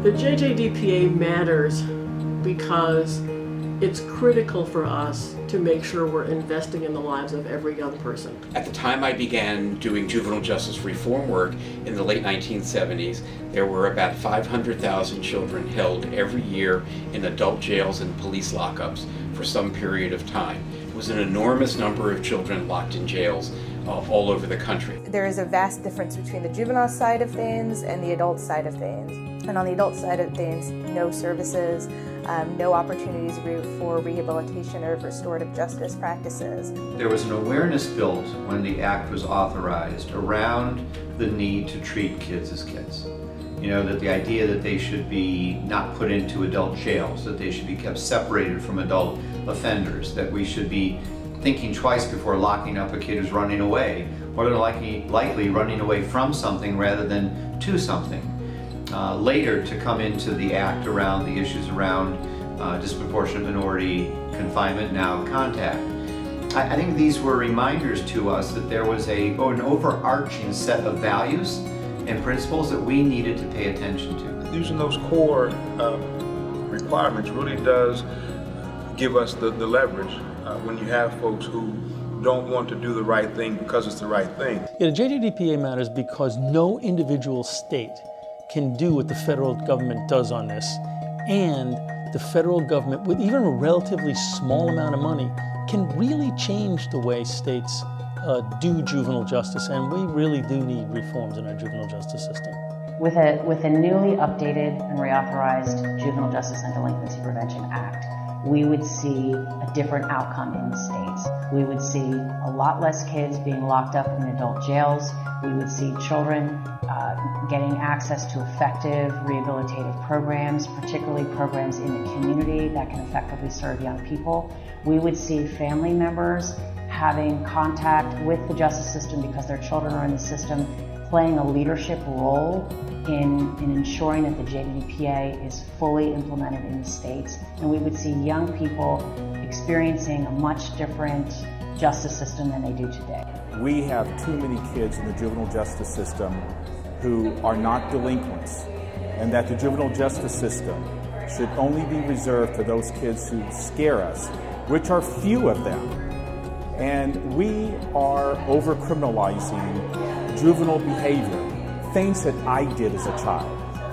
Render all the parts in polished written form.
The JJDPA matters because it's critical for us to make sure we're investing in the lives of every young person. At the time I began doing juvenile justice reform work in the late 1970s, there were about 500,000 children held every year in adult jails and police lockups for some period of time. It was an enormous number of children locked in jails all over the country. There is a vast difference between the juvenile side of things and the adult side of things. And on the adult side of things, no services, no opportunities for rehabilitation or restorative justice practices. There was an awareness built when the act was authorized around the need to treat kids as kids. You know, that the idea that they should be not put into adult jails, that they should be kept separated from adult offenders, that we should be thinking twice before locking up a kid who's running away, or they're likely running away from something rather than to something. Later to come into the act around the issues around disproportionate minority confinement, now contact. I think these were reminders to us that there was an overarching set of values and principles that we needed to pay attention to. Using those core requirements really does give us the leverage when you have folks who don't want to do the right thing because it's the right thing. Yeah, the JJDPA matters because no individual state can do what the federal government does on this, and the federal government, with even a relatively small amount of money, can really change the way states do juvenile justice, and we really do need reforms in our juvenile justice system. With a newly updated and reauthorized Juvenile Justice and Delinquency Prevention Act, we would see a different outcome in the states. We would see a lot less kids being locked up in adult jails. We would see children getting access to effective rehabilitative programs, particularly programs in the community that can effectively serve young people. We would see family members having contact with the justice system because their children are in the system, playing a leadership role in ensuring that the JJDPA is fully implemented in the states. And we would see young people experiencing a much different justice system than they do today. We have too many kids in the juvenile justice system who are not delinquents, and that the juvenile justice system should only be reserved for those kids who scare us, which are few of them. And we are over-criminalizing juvenile behavior, things that I did as a child,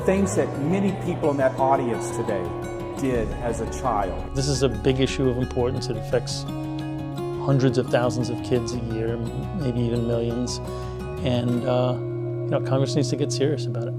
things that many people in that audience today did as a child. This is a big issue of importance. It affects hundreds of thousands of kids a year, maybe even millions. And Congress needs to get serious about it.